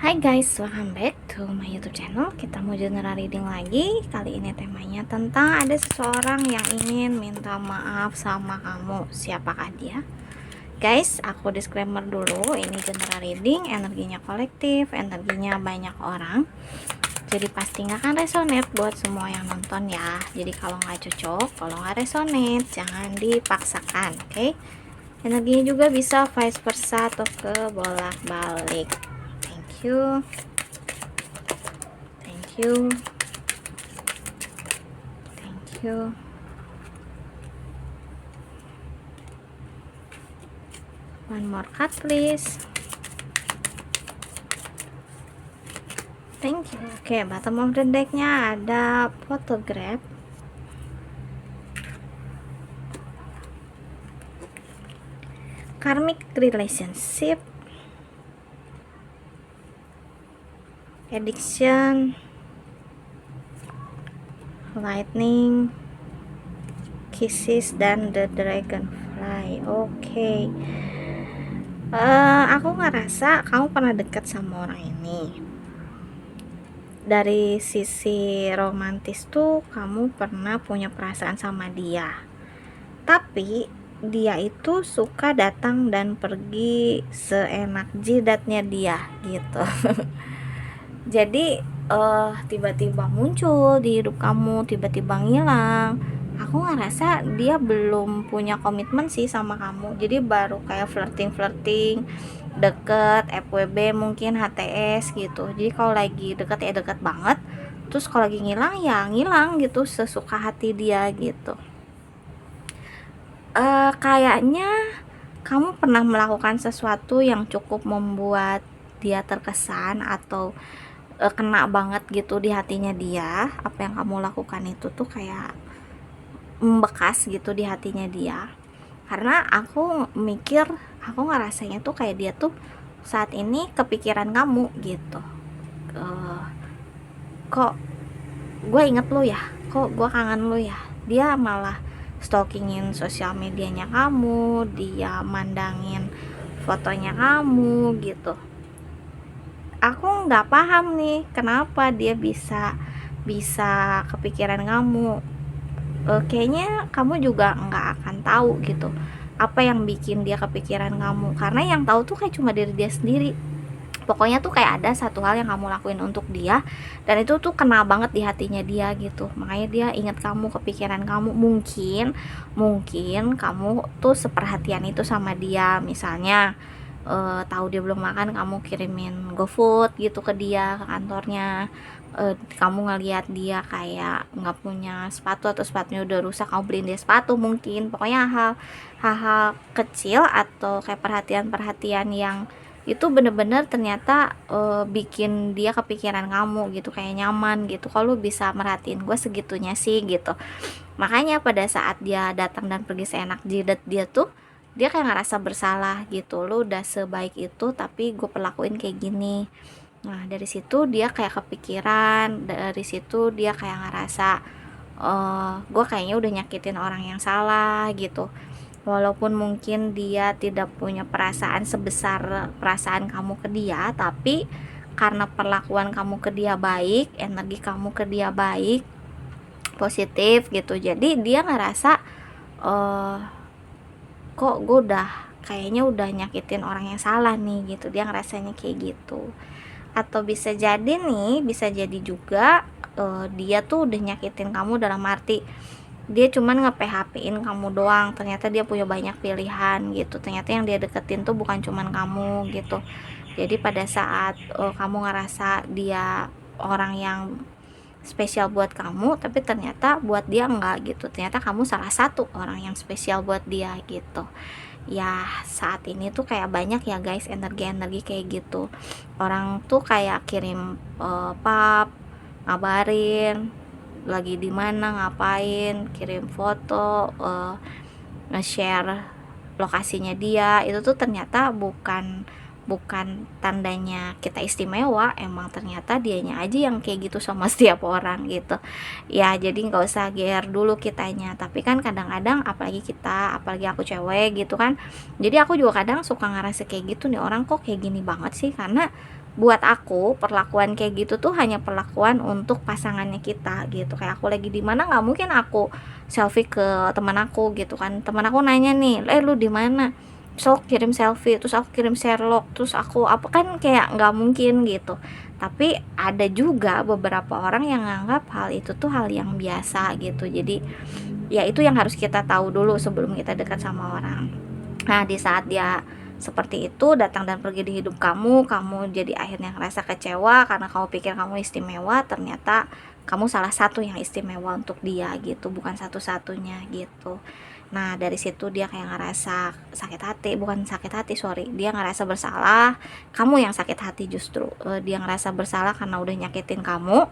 Hai guys, welcome back to my YouTube channel. Kita mau general reading lagi. Kali ini temanya tentang ada seseorang yang ingin minta maaf sama kamu. Siapakah dia? Guys, aku disclaimer dulu. Ini general reading, energinya kolektif, energinya banyak orang. Jadi pasti nggak akan resonate buat semua yang nonton ya. Jadi kalau nggak cocok, kalau nggak resonate, jangan dipaksakan, oke? Energinya juga bisa vice versa atau ke bolak-balik. Thank you. Thank you. Thank you. One more card please. Thank you. Oke, bottom of the decknya ada photograph, karmic relationship, addiction, lightning, kisses, dan the dragonfly. Oke. Aku ngerasa kamu pernah dekat sama orang ini. Dari sisi romantis tuh kamu pernah punya perasaan sama dia, tapi dia itu suka datang dan pergi seenak jidatnya dia gitu. Jadi tiba-tiba muncul di hidup kamu, tiba-tiba ngilang. Aku ngerasa dia belum punya komitmen sih sama kamu, jadi baru kayak flirting deket, FWB mungkin, HTS gitu. Jadi kalau lagi deket ya deket banget, terus kalau lagi ngilang ya ngilang gitu, sesuka hati dia gitu. Kayaknya kamu pernah melakukan sesuatu yang cukup membuat dia terkesan atau kena banget gitu di hatinya dia. Apa yang kamu lakukan itu tuh kayak membekas gitu di hatinya dia. Karena aku mikir, aku ngerasanya tuh kayak dia tuh saat ini kepikiran kamu gitu. Kok gue inget lu ya, kok gue kangen lu ya. Dia malah stalkingin sosial medianya kamu, dia mandangin fotonya kamu gitu. Aku nggak paham nih kenapa dia bisa kepikiran kamu. Kayaknya kamu juga nggak akan tahu gitu apa yang bikin dia kepikiran kamu, karena yang tahu tuh kayak cuma diri dia sendiri. Pokoknya tuh kayak ada satu hal yang kamu lakuin untuk dia dan itu tuh kena banget di hatinya dia gitu, makanya dia ingat kamu, kepikiran kamu. Mungkin kamu tuh seperhatian itu sama dia. Misalnya tahu dia belum makan, kamu kirimin GoFood gitu ke dia, ke kantornya. Kamu ngelihat dia kayak nggak punya sepatu atau sepatunya udah rusak, kamu beliin dia sepatu mungkin. Pokoknya hal-hal kecil atau kayak perhatian yang itu bener-bener ternyata bikin dia kepikiran kamu gitu, kayak nyaman gitu. Kalau bisa merhatiin gue segitunya sih gitu. Makanya pada saat dia datang dan pergi seenak jidat dia tuh, dia kayak ngerasa bersalah gitu. Lu udah sebaik itu tapi gue perlakuin kayak gini. Nah dari situ dia kayak kepikiran, dari situ dia kayak ngerasa gue kayaknya udah nyakitin orang yang salah gitu. Walaupun mungkin dia tidak punya perasaan sebesar perasaan kamu ke dia, tapi karena perlakuan kamu ke dia baik, energi kamu ke dia baik, positif gitu, jadi dia ngerasa kok gue kayaknya udah nyakitin orang yang salah nih gitu. Dia ngerasanya kayak gitu. Atau bisa jadi nih, bisa jadi juga dia tuh udah nyakitin kamu dalam arti dia cuman nge-PHP-in kamu doang, ternyata dia punya banyak pilihan gitu. Ternyata yang dia deketin tuh bukan cuman kamu gitu. Jadi pada saat kamu ngerasa dia orang yang spesial buat kamu, tapi ternyata buat dia enggak gitu. Ternyata kamu salah satu orang yang spesial buat dia gitu. Ya saat ini tuh kayak banyak ya guys energi-energi kayak gitu. Orang tuh kayak kirim pap, ngabarin lagi di mana, ngapain, kirim foto, nge-share lokasinya dia. Itu tuh ternyata bukan tandanya kita istimewa, emang ternyata dianya aja yang kayak gitu sama setiap orang gitu ya. Jadi nggak usah GR dulu kitanya, tapi kan kadang-kadang apalagi aku cewek gitu kan, jadi aku juga kadang suka ngerasa kayak gitu, nih orang kok kayak gini banget sih. Karena buat aku perlakuan kayak gitu tuh hanya perlakuan untuk pasangannya kita gitu. Kayak aku lagi di mana nggak mungkin aku selfie ke teman aku gitu kan. Teman aku nanya nih, lu di mana, terus aku kirim selfie, terus aku kirim Sherlock, terus aku apa, kan kayak nggak mungkin gitu. Tapi ada juga beberapa orang yang nganggap hal itu tuh hal yang biasa gitu. Jadi ya itu yang harus kita tahu dulu sebelum kita dekat sama orang. Nah, di saat dia seperti itu datang dan pergi di hidup kamu, kamu jadi akhirnya ngerasa kecewa karena kamu pikir kamu istimewa, ternyata kamu salah satu yang istimewa untuk dia gitu, bukan satu-satunya gitu. Nah, dari situ dia kayak ngerasa sakit hati, bukan sakit hati, sorry, dia ngerasa bersalah, kamu yang sakit hati justru. Dia ngerasa bersalah karena udah nyakitin kamu.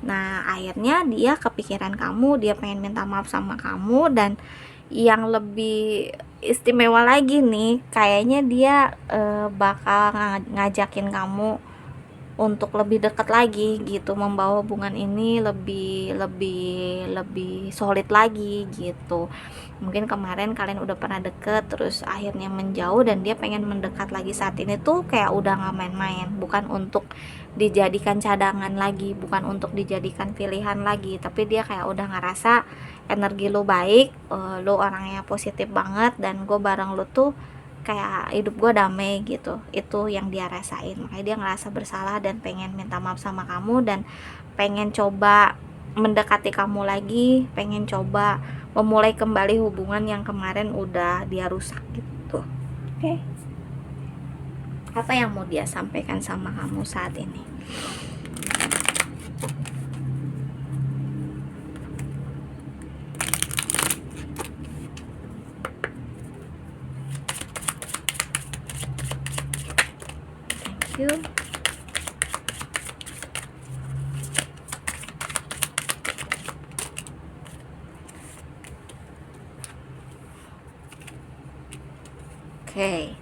Nah, akhirnya dia kepikiran kamu, dia pengen minta maaf sama kamu, dan yang lebih istimewa lagi nih, kayaknya dia bakal ngajakin kamu untuk lebih dekat lagi gitu, membawa hubungan ini lebih lebih lebih solid lagi gitu. Mungkin kemarin kalian udah pernah deket terus akhirnya menjauh, dan dia pengen mendekat lagi saat ini tuh kayak udah gak main-main, bukan untuk dijadikan cadangan lagi, bukan untuk dijadikan pilihan lagi, tapi dia kayak udah ngerasa energi lu baik, lu orangnya positif banget, dan gue bareng lu tuh kayak hidup gue damai gitu. Itu yang dia rasain, makanya dia ngerasa bersalah dan pengen minta maaf sama kamu, dan pengen coba mendekati kamu lagi, pengen coba memulai kembali hubungan yang kemarin udah dia rusak gitu. Oke, apa yang mau dia sampaikan sama kamu saat ini? Thank you. Okay,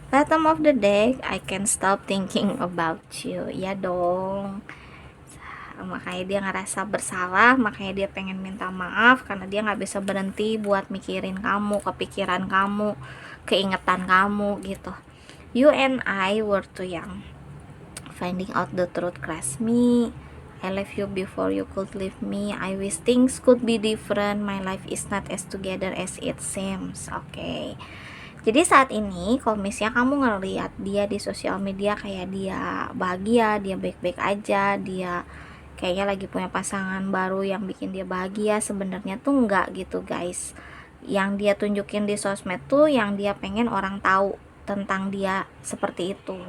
bottom of the deck, I can stop thinking about you. Ya dong. Makanya dia ngerasa bersalah, makanya dia pengen minta maaf karena dia nggak bisa berhenti buat mikirin kamu, kepikiran kamu, keingetan kamu gitu. You and I were too young. Finding out the truth crushed me. I left you before you could leave me. I wish things could be different. My life is not as together as it seems. Oke. Jadi saat ini kalau misalnya kamu ngeliat dia di sosial media kayak dia bahagia, dia baik-baik aja, dia kayaknya lagi punya pasangan baru yang bikin dia bahagia, sebenarnya tuh enggak gitu guys. Yang dia tunjukin di sosmed tuh yang dia pengen orang tahu tentang dia seperti itu.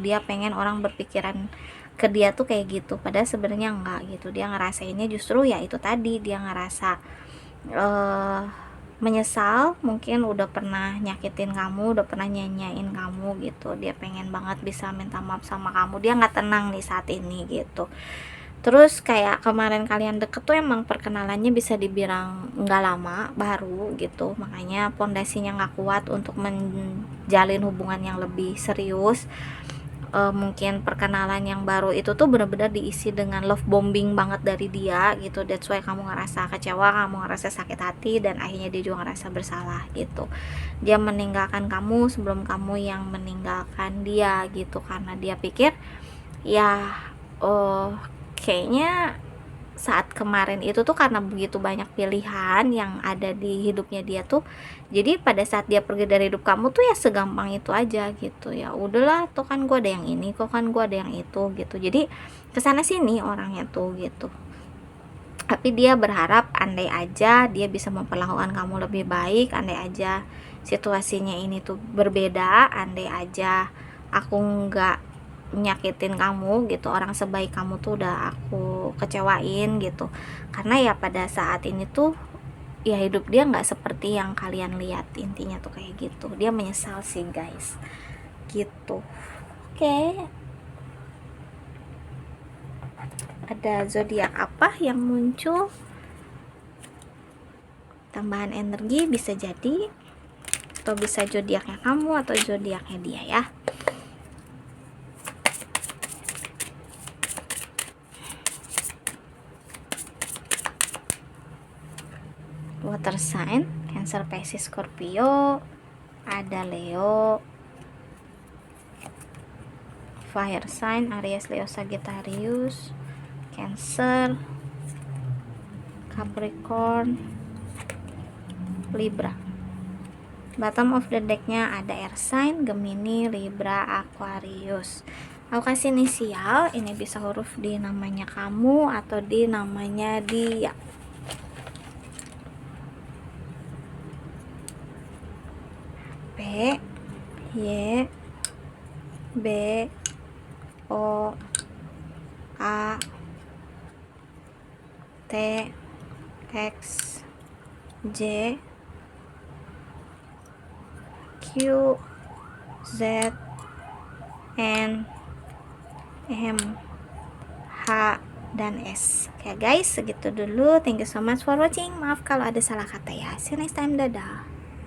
Dia pengen orang berpikiran ke dia tuh kayak gitu, padahal sebenarnya enggak gitu. Dia ngerasainnya justru ya itu tadi, dia ngerasa menyesal, mungkin udah pernah nyakitin kamu, udah pernah nyanyain kamu gitu. Dia pengen banget bisa minta maaf sama kamu, dia nggak tenang nih saat ini gitu. Terus kayak kemarin kalian deket tuh emang perkenalannya bisa dibilang nggak lama, baru gitu, makanya pondasinya nggak kuat untuk menjalin hubungan yang lebih serius. Mungkin perkenalan yang baru itu tuh benar-benar diisi dengan love bombing banget dari dia gitu. That's why kamu ngerasa kecewa, kamu ngerasa sakit hati, dan akhirnya dia juga ngerasa bersalah gitu. Dia meninggalkan kamu sebelum kamu yang meninggalkan dia gitu, karena dia pikir ya kayaknya saat kemarin itu tuh karena begitu banyak pilihan yang ada di hidupnya dia tuh, jadi pada saat dia pergi dari hidup kamu tuh ya segampang itu aja gitu. Ya udahlah, tuh kan gue ada yang ini, kok kan gue ada yang itu gitu. Jadi kesana sini orangnya tuh gitu. Tapi dia berharap andai aja dia bisa memperlakukan kamu lebih baik, andai aja situasinya ini tuh berbeda, andai aja aku nggak nyakitin kamu gitu, orang sebaik kamu tuh udah aku kecewain gitu. Karena ya pada saat ini tuh ya hidup dia nggak seperti yang kalian lihat, intinya tuh kayak gitu. Dia menyesal sih guys gitu. Oke, ada zodiak apa yang muncul? Tambahan energi bisa jadi, atau bisa zodiaknya kamu atau zodiaknya dia ya. Water sign, Cancer, Pisces, Scorpio, ada Leo, Fire sign Aries, Leo, Sagittarius, Cancer, Capricorn, Libra. Bottom of the decknya ada air sign Gemini, Libra, Aquarius. Aku kasih inisial, ini bisa huruf di namanya kamu atau di namanya dia. P, Y, B, O, A, T, X, J, Q, Z, N, M, H, dan S. Oke guys, segitu dulu. Thank you so much for watching. Maaf kalau ada salah kata ya. See you next time. Dadah.